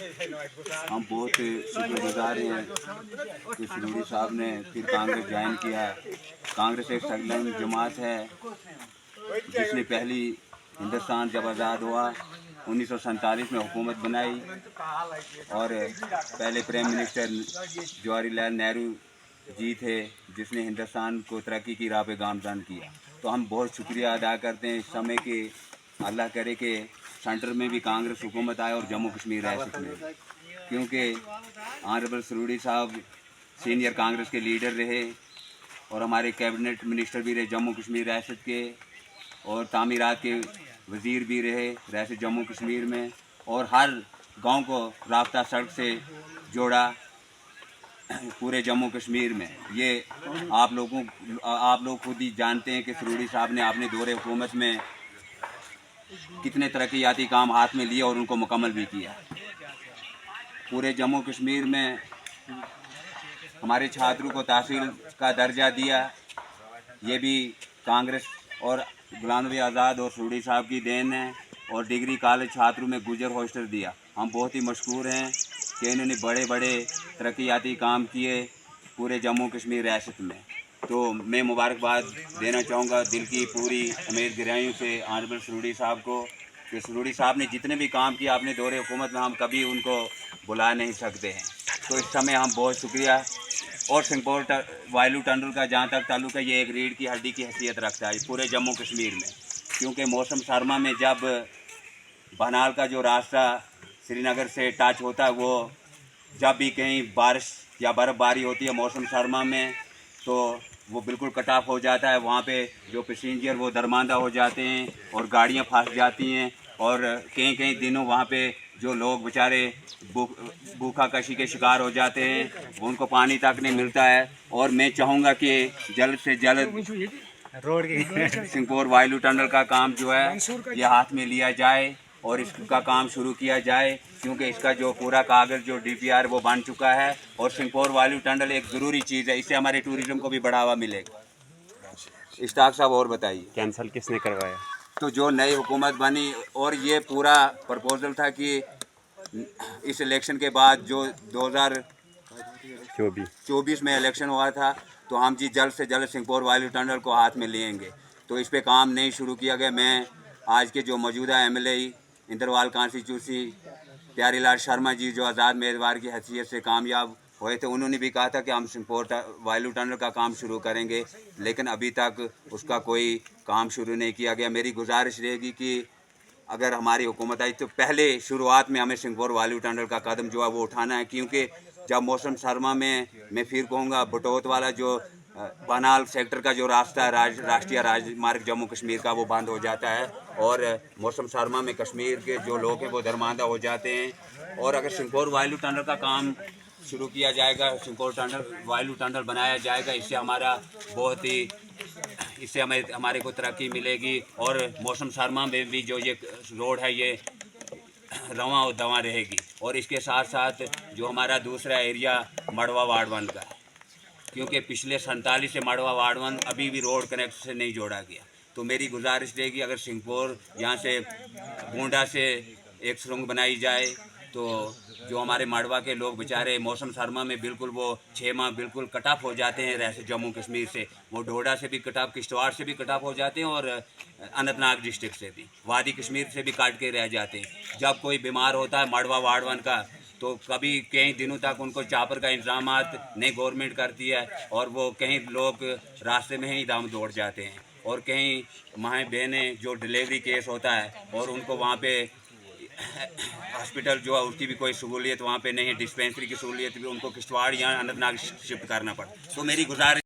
हम बहुत शुक्रगुजार हैं कि सरूरी साहब ने फिर कांग्रेस ज्वाइन किया। कांग्रेस एक संगठन जमात है जिसने पहली हिंदुस्तान जब आज़ाद हुआ 1947 में हुकूमत बनाई और पहले प्राइम मिनिस्टर जवाहरलाल नेहरू जी थे जिसने हिंदुस्तान को तरक्की की राह पे गामजन किया। तो हम बहुत शुक्रिया अदा करते हैं इस समय के, अल्लाह करे कि सेंटर में भी कांग्रेस हुकूमत आए और जम्मू कश्मीर रियासत में, क्योंकि ऑनरेबल सरूरी साहब सीनियर कांग्रेस के लीडर रहे और हमारे कैबिनेट मिनिस्टर भी रहे जम्मू कश्मीर रियासत के, और तामीरात के वज़ीर भी रहे रियासत जम्मू कश्मीर में, और हर गांव को राब्ता सड़क से जोड़ा पूरे जम्मू कश्मीर में। ये आप लोग खुद ही जानते हैं कि सरूरी साहब ने अपने दौरे हुकूमत में कितने तरक्याती काम हाथ में लिए और उनको मुकम्मल भी किया। पूरे जम्मू कश्मीर में हमारे छात्रों को तहसील का दर्जा दिया, ये भी कांग्रेस और गुलाम नबी आज़ाद और सरूरी साहब की देन है। और डिग्री कॉलेज छात्रों में गुजर हॉस्टल दिया। हम बहुत ही मशकूर हैं कि इन्होंने बड़े बड़े तरक्याती काम किए पूरे जम्मू कश्मीर रियासत में। तो मैं मुबारकबाद देना चाहूँगा दिल की पूरी उम्मीद गहराइयों से ऑनरेबल सरूरी साहब को कि सरूरी साहब ने जितने भी काम किया अपने दौरे हुकूमत में हम कभी उनको बुला नहीं सकते हैं। तो इस समय हम बहुत शुक्रिया। और सिंहपोर वायलू टनल का जहाँ तक ताल्लुक़ है, ये एक रीढ़ की हड्डी की हैसियत रखता है पूरे जम्मू कश्मीर में, क्योंकि मौसम सरमा में जब बनाल का जो रास्ता श्रीनगर से टच होता है, वो जब भी कहीं बारिश या बर्फ़बारी होती है मौसम सरमा में तो वो बिल्कुल कट ऑफ हो जाता है। वहाँ पे जो पैसेंजर वो दरमांदा हो जाते हैं और गाड़ियाँ फंस जाती हैं, और कई कई दिनों वहाँ पे जो लोग बेचारे भूखा कशी के शिकार हो जाते हैं, उनको पानी तक नहीं मिलता है। और मैं चाहूँगा कि जल्द से जल्द रोड के सिंहपोर वायलू टनल का काम जो है ये हाथ में लिया जाए और इसका काम शुरू किया जाए, क्योंकि इसका जो पूरा कागज़ जो DPR वो बन चुका है। और सिंहपोर वायलू टनल एक ज़रूरी चीज़ है, इससे हमारे टूरिज़्म को भी बढ़ावा मिलेगा। इश्ताक साहब और बताइए, कैंसल किसने करवाया? तो जो नई हुकूमत बनी, और ये पूरा प्रपोजल था कि इस इलेक्शन के बाद जो 2024 में इलेक्शन हुआ था, तो हम जी जल्द से जल्द सिंहपोर वायलू टनल को हाथ में लेंगे। तो इस पे काम नहीं शुरू किया गया। मैं आज के जो मौजूदा MLA इंद्रवाल कॉन्स्टिट्यूंसी प्यारीलाल शर्मा जी जो आज़ाद उम्मीदवार की हैसियत से कामयाब हुए थे, उन्होंने भी कहा था कि हम सिंहपोर वायलू टनल का काम शुरू करेंगे, लेकिन अभी तक उसका कोई काम शुरू नहीं किया गया। मेरी गुजारिश रहेगी कि अगर हमारी हुकूमत आई तो पहले शुरुआत में हमें सिंहपोर वायलू टनल का कदम जो है वो उठाना है, क्योंकि जब मौसम सरमा में मैं फिर कहूँगा बटोत वाला जो बनाल सेक्टर का जो रास्ता है राष्ट्रीय राजमार्ग जम्मू कश्मीर का, वो बंद हो जाता है और मौसम सरमा में कश्मीर के जो लोग हैं वो दरमांदा हो जाते हैं। और अगर सिंहपोर वायलू टनल का काम शुरू किया जाएगा, सिंहपोर वायलू टनल बनाया जाएगा, इससे हमारा बहुत ही इससे हमारे को तरक्की मिलेगी। और मौसम सरमा में भी जो ये रोड है ये रवां और दवा रहेगी। और इसके साथ साथ जो हमारा दूसरा एरिया मड़वा वार्ड 1 का है, क्योंकि पिछले 47 से मड़वा वार्ड 1 अभी भी रोड कनेक्ट से नहीं जोड़ा गया। तो मेरी गुजारिश रहेगी अगर सिंहपोर यहाँ से गोंडा से एक सुरंग बनाई जाए तो जो हमारे माड़वा के लोग बेचारे मौसम सरमा में बिल्कुल वो 6 माह बिल्कुल कट ऑफ हो जाते हैं रहते जम्मू कश्मीर से, वो डोडा से भी कट ऑफ, किश्तवाड़ से भी कट ऑफ हो जाते हैं और अनंतनाग डिस्ट्रिक्ट से भी, वादी कश्मीर से भी काट के रह जाते हैं। जब कोई बीमार होता है माड़वा वार्ड 1 का, तो कभी कई दिनों तक उनको चापर का इंतजाम नहीं गवर्नमेंट करती है, और वो कहीं लोग रास्ते में ही दम दौड़ जाते हैं। और कहीं माएँ बहनें जो डिलीवरी केस होता है और उनको वहाँ पे हॉस्पिटल जो है उसकी भी कोई सहूलियत वहाँ पे नहीं है, डिस्पेंसरी की सहूलियत भी उनको किश्तवाड़ या अनंतनाग शिफ्ट करना पड़ता। तो मेरी गुजारिश